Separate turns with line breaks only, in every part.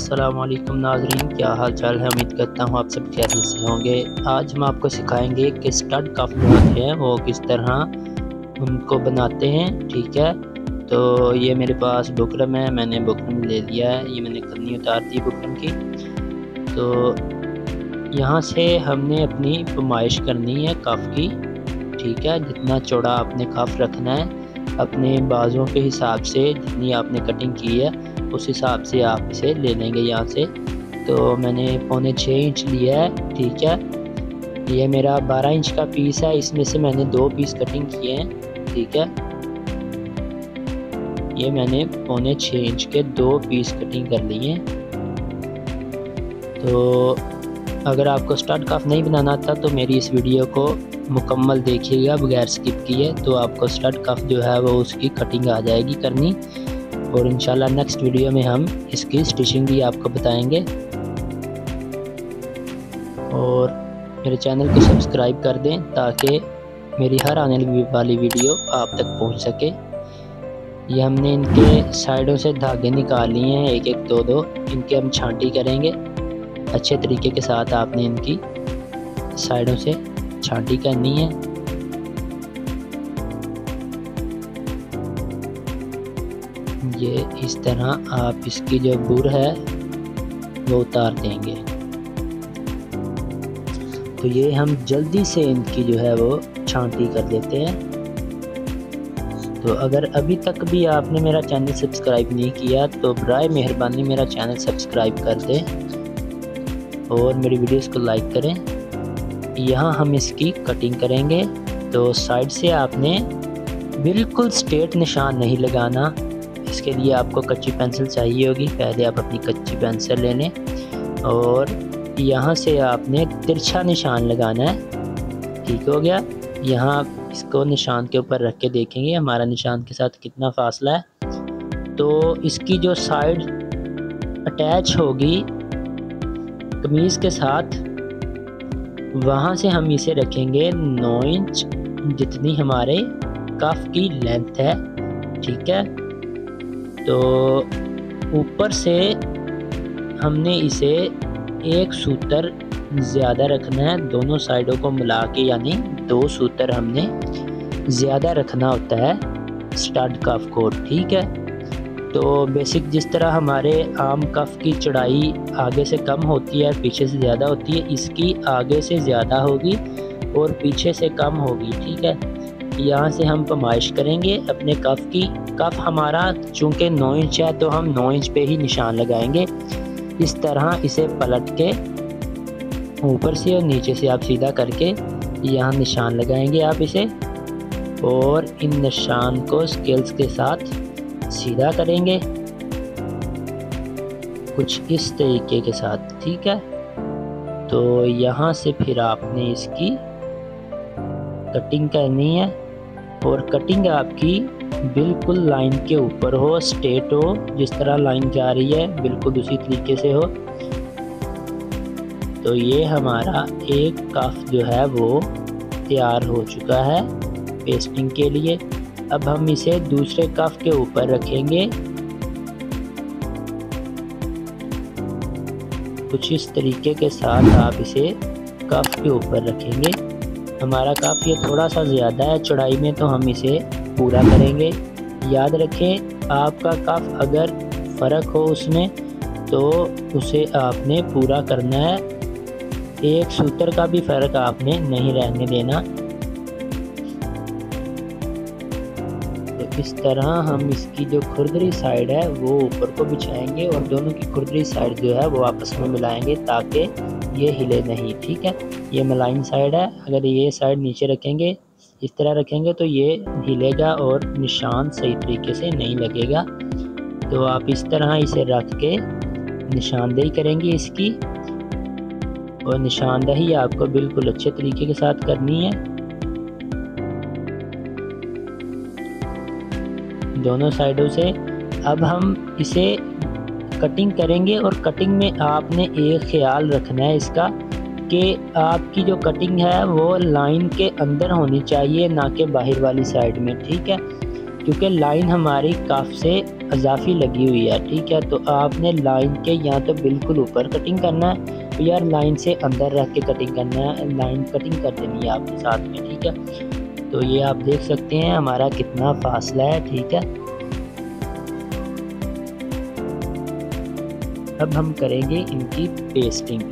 अस्सलाम वालेकुम नाज़रीन, क्या हाल चाल है। उम्मीद करता हूँ आप सब खैरियत से होंगे। आज हम आपको सिखाएंगे कि स्टड कफ जो होते हैं वो किस तरह उनको बनाते हैं। ठीक है, तो ये मेरे पास बुकरम है, मैंने बुकरम ले लिया है। ये मैंने कन्नी उतार दी बुकरम की। तो यहाँ से हमने अपनी पैमाइश करनी है कफ की। ठीक है, जितना चौड़ा आपने कफ रखना है अपने बाजुओं के हिसाब से, जितनी आपने कटिंग की है उस हिसाब से आप इसे ले लेंगे यहाँ से। तो मैंने 6.25 इंच लिया है। ठीक है, ये मेरा 12 इंच का पीस है, इसमें से मैंने 2 पीस कटिंग किए हैं। ठीक है, ये मैंने 6.25 इंच के 2 पीस कटिंग कर लिए हैं। तो अगर आपको स्टड कफ नहीं बनाना था तो मेरी इस वीडियो को मुकम्मल देखिएगा बगैर स्किप किए, तो आपको स्टड कफ जो है वो उसकी कटिंग आ जाएगी करनी। और इंशाल्लाह नेक्स्ट वीडियो में हम इसकी स्टिचिंग भी आपको बताएंगे। और मेरे चैनल को सब्सक्राइब कर दें ताकि मेरी हर आने वाली वीडियो आप तक पहुंच सके। ये हमने इनके साइडों से धागे निकाल लिए हैं, एक एक दो दो। इनके हम छांटी करेंगे अच्छे तरीके के साथ। आपने इनकी साइडों से छांटी करनी है। ये इस तरह आप इसकी जो बुर है वो उतार देंगे। तो ये हम जल्दी से इनकी जो है वो छांटी कर देते हैं। तो अगर अभी तक भी आपने मेरा चैनल सब्सक्राइब नहीं किया तो बराए मेहरबानी मेरा चैनल सब्सक्राइब कर दें और मेरी वीडियोस को लाइक करें। यहाँ हम इसकी कटिंग करेंगे। तो साइड से आपने बिल्कुल स्ट्रेट निशान नहीं लगाना, इसके लिए आपको कच्ची पेंसिल चाहिए होगी। पहले आप अपनी कच्ची पेंसिल ले लें और यहाँ से आपने तिरछा निशान लगाना है। ठीक हो गया। यहाँ आप इसको निशान के ऊपर रख के देखेंगे हमारा निशान के साथ कितना फासला है। तो इसकी जो साइड अटैच होगी कमीज़ के साथ, वहाँ से हम इसे रखेंगे 9 इंच जितनी हमारे कफ की लेंथ है। ठीक है, तो ऊपर से हमने इसे 1 सूतर ज़्यादा रखना है दोनों साइडों को मिला के, यानी 2 सूतर हमने ज़्यादा रखना होता है स्टड कफ को। ठीक है, तो बेसिक जिस तरह हमारे आम कफ की चौड़ाई आगे से कम होती है पीछे से ज़्यादा होती है, इसकी आगे से ज़्यादा होगी और पीछे से कम होगी। ठीक है, यहाँ से हम पैमाइश करेंगे अपने कफ की। कफ हमारा चूँकि 9 इंच है तो हम 9 इंच पे ही निशान लगाएंगे। इस तरह इसे पलट के ऊपर से और नीचे से आप सीधा करके यहाँ निशान लगाएंगे आप इसे, और इन निशान को स्केल्स के साथ सीधा करेंगे कुछ इस तरीके के साथ। ठीक है, तो यहाँ से फिर आपने इसकी कटिंग करनी है और कटिंग आपकी बिल्कुल लाइन के ऊपर हो, स्ट्रेट हो, जिस तरह लाइन जा रही है बिल्कुल उसी तरीके से हो। तो ये हमारा एक कफ जो है वो तैयार हो चुका है पेस्टिंग के लिए। अब हम इसे दूसरे कफ के ऊपर रखेंगे कुछ इस तरीके के साथ। आप इसे कफ के ऊपर रखेंगे। हमारा कफ ये थोड़ा सा ज़्यादा है चौड़ाई में, तो हम इसे पूरा करेंगे। याद रखें, आपका कफ अगर फ़र्क हो उसमें तो उसे आपने पूरा करना है। 1 सूतर का भी फ़र्क आपने नहीं रहने देना। इस तरह हम इसकी जो खुरदरी साइड है वो ऊपर को बिछाएंगे और दोनों की खुरदरी साइड जो है वो आपस में मिलाएंगे ताकि ये हिले नहीं। ठीक है, ये मुलायम साइड है। अगर ये साइड नीचे रखेंगे, इस तरह रखेंगे तो ये हिलेगा और निशान सही तरीके से नहीं लगेगा। तो आप इस तरह इसे रख के निशानदेही करेंगे इसकी, और निशानदेही आपको बिल्कुल अच्छे तरीके के साथ करनी है दोनों साइडों से। अब हम इसे कटिंग करेंगे और कटिंग में आपने एक ख्याल रखना है इसका कि आपकी जो कटिंग है वो लाइन के अंदर होनी चाहिए, ना कि बाहर वाली साइड में। ठीक है, क्योंकि लाइन हमारी काफ से अजाफी लगी हुई है, ठीक है। तो आपने लाइन के या तो बिल्कुल ऊपर कटिंग करना है तो यार लाइन से अंदर रख के कटिंग करना है, लाइन कटिंग कर देनी है आपके साथ में, ठीक है। तो ये आप देख सकते हैं हमारा कितना फासला है, ठीक है। अब हम करेंगे इनकी पेस्टिंग।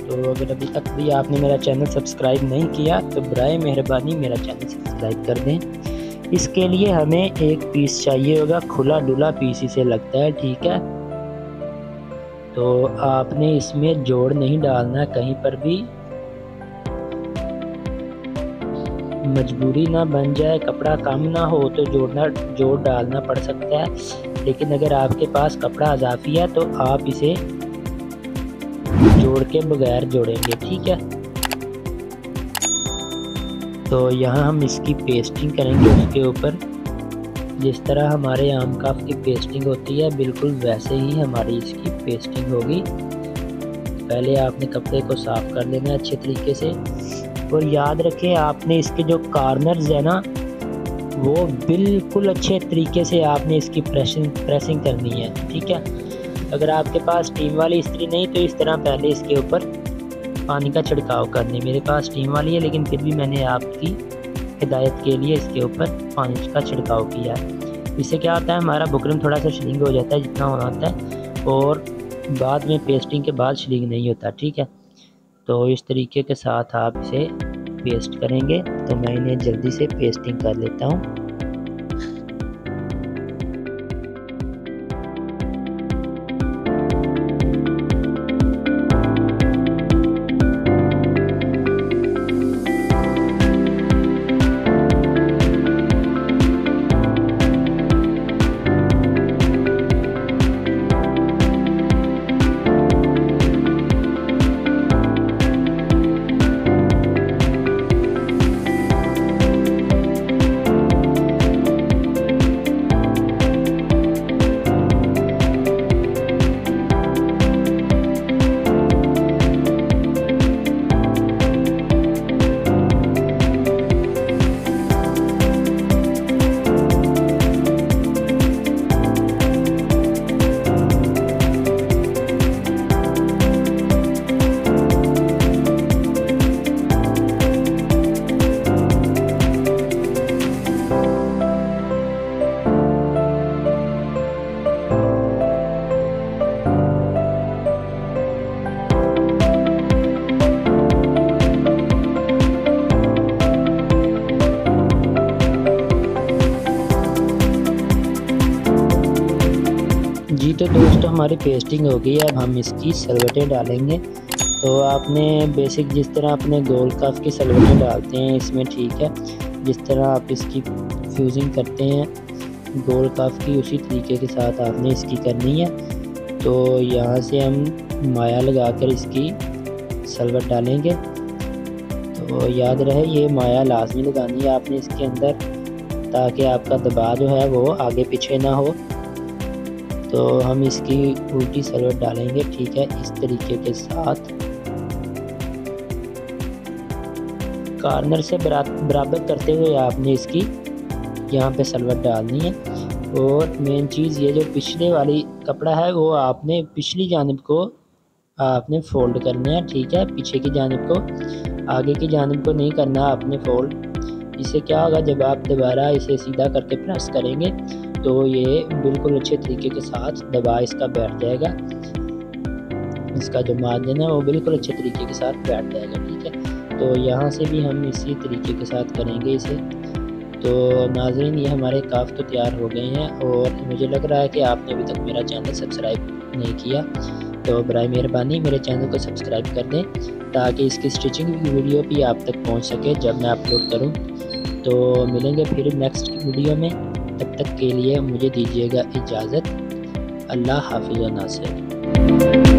तो अगर अभी तक भी आपने मेरा चैनल सब्सक्राइब नहीं किया तो बराए मेहरबानी मेरा चैनल सब्सक्राइब कर दें। इसके लिए हमें एक पीस चाहिए होगा, खुला डुला पीस इसे लगता है, ठीक है। तो आपने इसमें जोड़ नहीं डालना कहीं पर भी, मजबूरी ना बन जाए, कपड़ा कम ना हो तो जोड़ डालना पड़ सकता है। लेकिन अगर आपके पास कपड़ा अजाफी है तो आप इसे जोड़ के बगैर जोड़ेंगे, ठीक है। तो यहाँ हम इसकी पेस्टिंग करेंगे उसके ऊपर, जिस तरह हमारे आम काफ की पेस्टिंग होती है बिल्कुल वैसे ही हमारी इसकी पेस्टिंग होगी। पहले आपने कपड़े को साफ कर लेना है अच्छे तरीके से, और याद रखें आपने इसके जो कॉर्नर्स है ना वो बिल्कुल अच्छे तरीके से आपने इसकी प्रेसिंग करनी है, ठीक है। अगर आपके पास स्टीम वाली इस्त्री नहीं तो इस तरह पहले इसके ऊपर पानी का छिड़काव करने, मेरे पास स्टीम वाली है लेकिन फिर भी मैंने आपकी हिदायत के लिए इसके ऊपर पानी का छिड़काव किया है। इससे क्या होता है हमारा बुकरम थोड़ा सा श्रिंक हो जाता है जितना होना होता है, और बाद में पेस्टिंग के बाद श्रिंक नहीं होता, ठीक है। तो इस तरीके के साथ आप इसे पेस्ट करेंगे। तो मैं इन्हें जल्दी से पेस्टिंग कर लेता हूँ। जी तो दोस्तों हमारी पेस्टिंग हो गई है, अब हम इसकी सलवटें डालेंगे। तो आपने बेसिक जिस तरह अपने गोल काफ की सलवटें डालते हैं इसमें, ठीक है, जिस तरह आप इसकी फ्यूजिंग करते हैं गोल काफ की उसी तरीके के साथ आपने इसकी करनी है। तो यहाँ से हम माया लगाकर इसकी सलवट डालेंगे। तो याद रहे ये माया लाजमी लगानी है आपने इसके अंदर, ताकि आपका दबाव जो है वो आगे पीछे ना हो। तो हम इसकी उल्टी सलवट डालेंगे, ठीक है, इस तरीके के साथ कॉर्नर से बराबर करते हुए आपने इसकी यहाँ पे सलवट डालनी है। और मेन चीज़ ये जो पिछले वाली कपड़ा है वो आपने पिछली जानिब को आपने फोल्ड करना है, ठीक है, पीछे की जानिब को, आगे की जानिब को नहीं करना आपने फोल्ड। इससे क्या होगा जब आप दोबारा इसे सीधा करके प्रेस करेंगे तो ये बिल्कुल अच्छे तरीके के साथ दबा इसका बैठ जाएगा, इसका जो मार्जिन है वो बिल्कुल अच्छे तरीके के साथ बैठ जाएगा, ठीक है। तो यहाँ से भी हम इसी तरीके के साथ करेंगे इसे। तो नाज़रीन ये हमारे काफ तो तैयार हो गए हैं, और मुझे लग रहा है कि आपने अभी तक मेरा चैनल सब्सक्राइब नहीं किया तो बराए मेहरबानी मेरे चैनल को सब्सक्राइब कर दें, ताकि इसकी स्टिचिंग की वीडियो भी आप तक पहुँच सके जब मैं अपलोड करूँ। तो मिलेंगे फिर नेक्स्ट वीडियो में, तब तक के लिए मुझे दीजिएगा इजाज़त। अल्लाह हाफिज़ व नासिर।